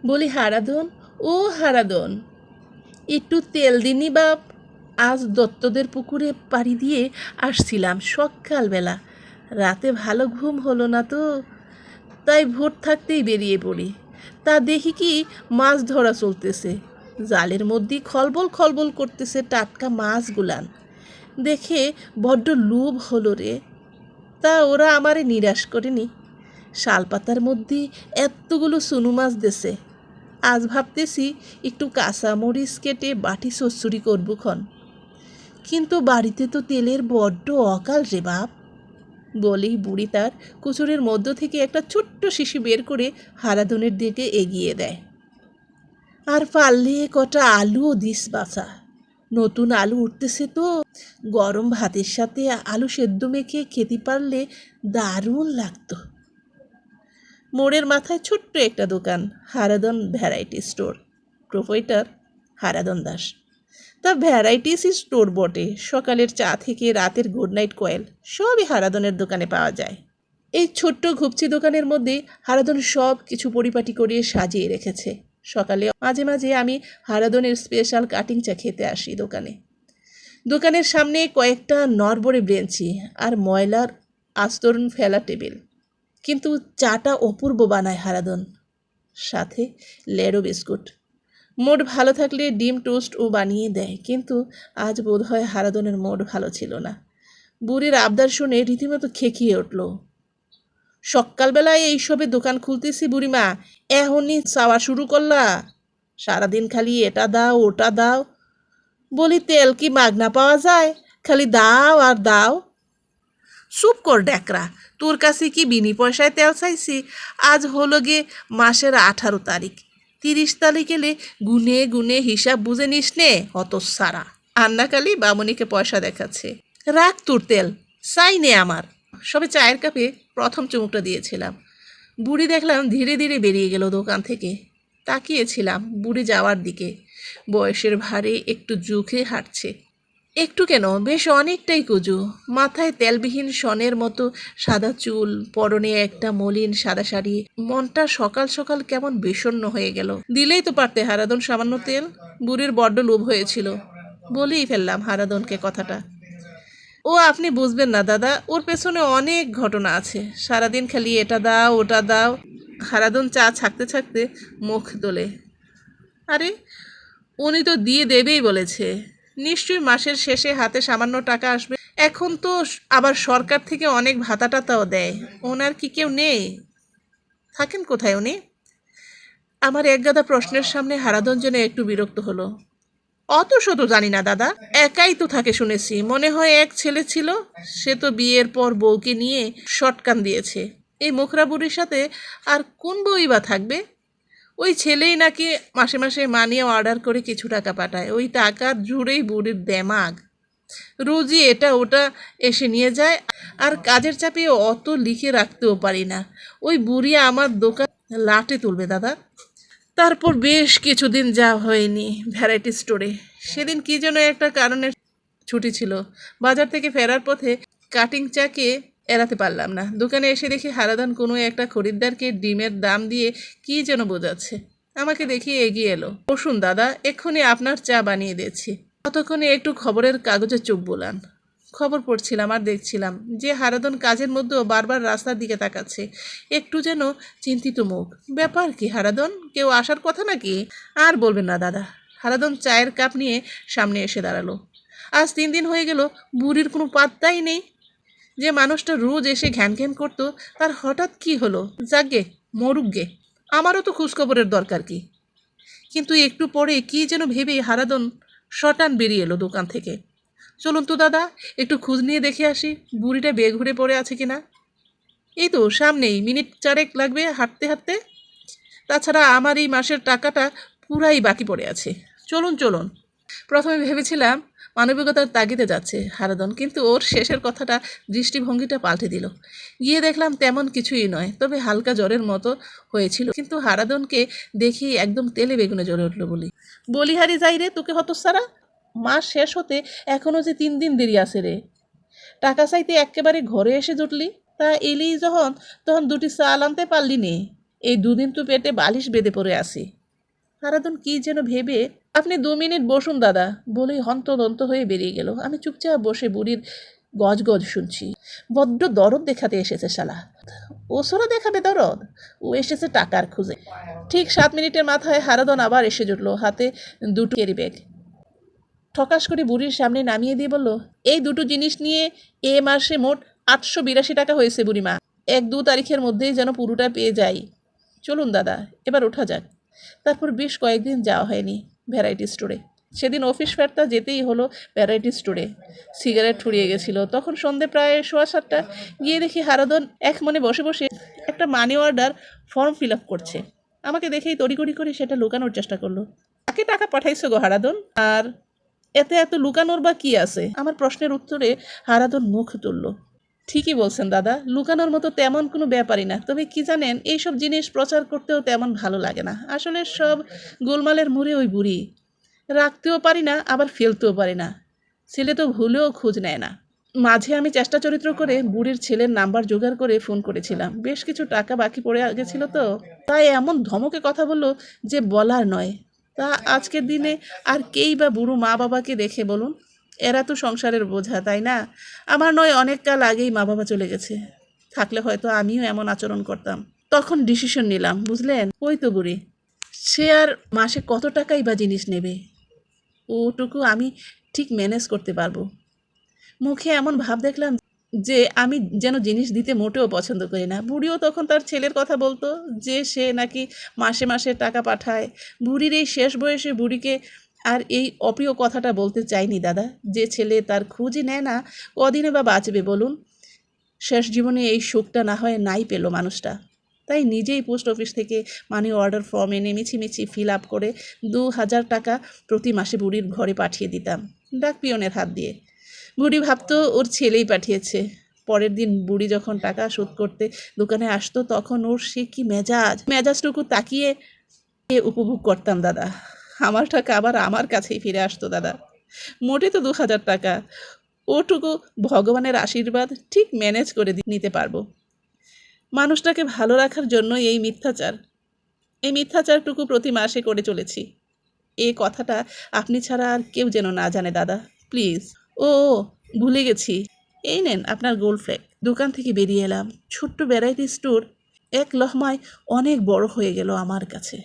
বলি, হারাধন, ও হারাধন, একটু তেল দিনি বাপ। আজ দত্তদের পুকুরে পাড়ি দিয়ে আসছিলাম সকালবেলা, রাতে ভালো ঘুম হলো না তো, তাই ভোর থাকতেই বেরিয়ে পড়ি। তা দেখি কি মাছ ধরা চলতেছে, জালের মধ্যেই খলবল খলবল করতেছে টাটকা মাছগুলান। দেখে বড্ড লোভ হলো রে। তা ওরা আমারে নিরাশ করেনি, শালপাতার মধ্যে এতগুলো চুনো মাছ দেছে। আজ ভাবতেছি একটু কাঁচা মরিচ কেটে বাটি চচ্চড়ি করবো খন, কিন্তু বাড়িতে তো তেলের বড্ড অকাল রে বাপ। বলেই বুড়ি তার কুচুরের মধ্য থেকে একটা ছোট্ট শিশি বের করে হারাধনের দিকে এগিয়ে দেয়। আর পারলে কটা আলুও দিস বাছা, নতুন আলু উঠতেছে তো, গরম ভাতের সাথে আলু সেদ্ধ মেখে খেতে পারলে দারুণ লাগতো। মোড়ের মাথায় ছোট্ট একটা দোকান, Haradhan variety store, proprietor Haradhan Das. তা ভ্যারাইটিস স্টোর বটে, সকালের চা থেকে রাতের গুড নাইট কয়েল সবই হারাধনের দোকানে পাওয়া যায়। এই ছোট্ট ঘুপচি দোকানের মধ্যে হারাধন সব কিছু পরিপাটি করে সাজিয়ে রেখেছে। সকালে মাঝে মাঝে আমি হারাধনের স্পেশাল কাটিং চা খেতে আসি দোকানে। দোকানের সামনে কয়েকটা নড়বড়ে বেঞ্চি আর ময়লার আস্তরণ ফেলা টেবিল, কিন্তু চাটা অপূর্ব বানায় হারাধন, সাথে লেরো বিস্কুট। মোড ভালো থাকলে ডিম টোস্টও বানিয়ে দেয়, কিন্তু আজ বোধ হয় হারাধনের মোড ভালো ছিল না। বুড়ির আবদার শুনে রীতিমতো খেকিয়ে উঠল। সকালবেলায় এইসবে দোকান খুলতেছি বুড়িমা, এখনই চাওয়া শুরু করলা? সারাদিন খালি এটা দাও ওটা দাও। বলি, তেল কি মাগনা পাওয়া যায়? খালি দাও আর দাও। চুপ কর ড্যাকরা, তোর কাছে কি বিনি পয়সায় তেল চাইছি? আজ হলো গে মাসের 18 তারিখ, 30 তারিখ এলে গুনে গুনে হিসাব বুঝে নিস নে অত সারা। আন্নাকালি বামুনিকে পয়সা দেখাচ্ছে। রাখ তোর তেল, চাই নে আমার। সবে চায়ের কাপে প্রথম চুমুকটা দিয়েছিলাম, বুড়ি দেখলাম ধীরে ধীরে বেরিয়ে গেল দোকান থেকে। তাকিয়েছিলাম বুড়ি যাওয়ার দিকে, বয়সের ভারে একটু ঝুঁকে হাঁটছে। একটু কেন, বেশ অনেকটাই কুজু। মাথায় তেলবিহীন সনের মতো সাদা চুল, পরনে একটা মলিন সাদা শাড়ি। মনটা সকাল সকাল কেমন বিষণ্ণ হয়ে গেল। দিলেই তো পারতে হারাধন সামান্য তেল। বুড়ির বড্ড লোভ হয়েছিল, বলেই ফেললাম হারাধনকে কথাটা। ও আপনি বুঝবেন না দাদা, ওর পেছনে অনেক ঘটনা আছে, সারাদিন খালি এটা দাও ওটা দাও। হারাধন চা ছাকতে ছাকতে মুখ তোলে। আরে, উনি তো দিয়ে দেবেই বলেছে, নিশ্চয়ই মাসের শেষে হাতে সামান্য টাকা আসবে। এখন তো আবার সরকার থেকে অনেক ভাতা টাতাও দেয়। ওনার কি কেউ নেই? থাকেন কোথায় উনি? আমার একগাদা প্রশ্নের সামনে হারাধন যেন একটু বিরক্ত হলো। অত শত জানি না দাদা, একাই তো থাকে শুনেছি। মনে হয় এক ছেলে ছিল, সে তো বিয়ের পর বউকে নিয়ে শটকান দিয়েছে। এই মুখরা বুড়ির সাথে আর কোন বউই বা থাকবে? ওই ছেলেই নাকি মাসে মাসে মানি অর্ডার করে কিছু টাকা পাঠায়, ওই টাকা জুড়েই বুড়ির দেমাগ। রোজই এটা ওটা এসে নিয়ে যায়, আর কাজের চাপে অত লিখে রাখতেও পারি না। ওই বুড়ি আমার দোকান লাটে তুলবে দাদা। তারপর বেশ কিছুদিন যা হয়নি ভ্যারাইটি স্টোরে। সেদিন কি যেন একটা কারণে ছুটি ছিল, বাজার থেকে ফেরার পথে কাটিং চাকে এড়াতে পারলাম না। দোকানে এসে দেখি হারাধন কোনো একটা খরিদ্দারকে ডিমের দাম দিয়ে কি যেন বোঝাচ্ছে। আমাকে দেখিয়ে এগিয়ে এলো। বসুন দাদা, এক্ষুনি আপনার চা বানিয়ে দিচ্ছি। ততক্ষণে একটু খবরের কাগজে চোখ বোলান। খবর পড়ছিলাম আর দেখছিলাম যে হারাধন কাজের মধ্যেও বারবার রাস্তার দিকে তাকাচ্ছে, একটু যেন চিন্তিত মুখ। ব্যাপার কি হারাধন, কেউ আসার কথা নাকি? আর বলবেন না দাদা। হারাধন চায়ের কাপ নিয়ে সামনে এসে দাঁড়ালো। আজ 3 দিন হয়ে গেল, বুড়ির কোনো পাত্তাই নেই। যে মানুষটা রোজ এসে ঘ্যান ঘ্যান করতো, তার হঠাৎ কি হলো? যাকগে, মরুক গে, আমারও তো খোঁজখবরের দরকার কি। কিন্তু একটু পরে কি যেন ভেবে হারাধন শটান বেরিয়ে এলো দোকান থেকে। চলুন তো দাদা, একটু খোঁজ নিয়ে দেখে আসি বুড়িটা বেঘুরে পড়ে আছে কিনা। এই তো সামনেই, মিনিট 4 লাগবে হাঁটতে হাঁটতে। তাছাড়া আমার এই মাসের টাকাটা পুরাই বাকি পড়ে আছে। চলুন চলুন। প্রথমে ভেবেছিলাম মানবিকতার তাগিদে যাচ্ছে হারাধন, কিন্তু ওর শেষের কথাটা দৃষ্টিভঙ্গিটা পাল্টে দিল। গিয়ে দেখলাম তেমন কিছুই নয়, তবে হালকা জ্বরের মতো হয়েছিল। কিন্তু হারাধনকে দেখি একদম তেলে বেগুনে জ্বরে উঠল। বলিহারি যাই রে তোকে হতসারা, মাস শেষ হতে এখনও যে 3 দিন দেরি আছে রে। টাকা চাইতে একেবারে ঘরে এসে জুটলি, তা এলি যখন তখন 2টি চাল আনতে পারলি নে। এই 2 দিন তো পেটে বালিশ বেঁধে পড়ে আসি। হারাধন কি যেন ভেবে, আপনি 2 মিনিট বসুন দাদা বলেই হন্তদন্ত হয়ে বেরিয়ে গেল। আমি চুপচাপ বসে বুড়ির গজ শুনছি। বড্ড দরদ দেখাতে এসেছে শালা। ওসরা দেখাবে দরদ? ও এসেছে টাকার খুঁজে। ঠিক 7 মিনিটের মাথায় হারাধন আবার এসে জুটলো, হাতে 2টো ক্যারি ব্যাগ। ঠকাস করে বুড়ির সামনে নামিয়ে দিয়ে বলল, এই 2টো জিনিস নিয়ে এ মাসে মোট 882 টাকা হয়েছে বুড়িমা। 1-2 তারিখের মধ্যেই যেন পুরোটা পেয়ে যাই। চলুন দাদা, এবার ওঠা যাক। তারপর বেশ কয়েকদিন যাওয়া হয়নি ভ্যারাইটি স্টোরে। সেদিন অফিস ফেরতা যেতেই হলো ভ্যারাইটি স্টোরে। সিগারেট ফুরিয়ে গেছিল। তখন সন্ধে প্রায় 7:15। গিয়ে দেখি হারাধন এক মনে বসে বসে একটা money order form fill up করছে। আমাকে দেখেই তড়িঘড়ি করে সেটা লুকানোর চেষ্টা করলো। কাকে টাকা পাঠাইছো গো হারাধন? আর এতে এত লুকানোর বা কি আছে? আমার প্রশ্নের উত্তরে হারাধন মুখ তুলল। ঠিকই বলছেন দাদা, লুকানোর মতো তেমন কোনো ব্যাপারই না। তবে কি জানেন, এইসব জিনিস প্রচার করতেও তেমন ভালো লাগে না। আসলে সব গোলমালের মুড়ে ওই বুড়ি। রাখতেও পারি না, আবার ফেলতেও পারি না। ছেলে তো ভুলেও খোঁজ নেয় না। মাঝে আমি চেষ্টা চরিত্র করে বুড়ির ছেলের নাম্বার জোগাড় করে ফোন করেছিলাম। বেশ কিছু টাকা বাকি পড়ে গেছিল তো, তাই এমন ধমকে কথা বললো যে বলার নয়। তা আজকের দিনে আর কেই বা বুড়ো মা বাবাকে দেখে বলুন? এরা তো সংসারের বোঝা, তাই না? আমার নয় অনেক কাল আগেই মা বাবা চলে গেছে। থাকলে হয়তো আমিও এমন আচরণ করতাম। তখন ডিসিশন নিলাম, বুঝলেন? ওই তো বুড়ি, সে আর মাসে কত টাকাই বা জিনিস নেবে, ওটুকু আমি ঠিক ম্যানেজ করতে পারবো। মুখে এমন ভাব দেখলাম যে আমি যেন জিনিস দিতে মোটেও পছন্দ করি না। বুড়িও তখন তার ছেলের কথা বলতো যে সে নাকি মাসে মাসে টাকা পাঠায়। বুড়ির এই শেষ বয়সে বুড়িকে আর এই অপ্রিয় কথাটা বলতে চাইনি দাদা। যে ছেলে তার খোঁজই নেয় না, কদিনে বা বাঁচবে বলুন? শেষ জীবনে এই সুখটা না হয় নাই পেল মানুষটা। তাই নিজেই পোস্ট অফিস থেকে মানি অর্ডার ফর্ম এনে মিছিমিছি ফিল আপ করে 2000 টাকা প্রতি মাসে বুড়ির ঘরে পাঠিয়ে দিতাম, ডাক পিয়নের হাত দিয়ে। বুড়ি ভাবতো ওর ছেলেই পাঠিয়েছে। পরের দিন বুড়ি যখন টাকা শোধ করতে দোকানে আসতো, তখন ওর সে কি মেজাজটুকু তাকিয়ে উপভোগ করতাম দাদা। আমার টাকা আবার আমার কাছেই ফিরে আসতো দাদা। মোটে তো 2000 টাকা, ওটুকু ভগবানের আশীর্বাদ, ঠিক ম্যানেজ করে নিতে পারবো। মানুষটাকে ভালো রাখার জন্য এই মিথ্যাচারটুকু প্রতি মাসে করে চলেছি। এই কথাটা আপনি ছাড়া আর কেউ যেন না জানে দাদা, প্লিজ। ও ভুলে গেছি, এই নেন আপনার গোল্ড ফ্ল্যাগ। দোকান থেকে বেরিয়ে এলাম। ছোট্ট ভ্যারাইটি স্টোর এক লহমায় অনেক বড় হয়ে গেল আমার কাছে।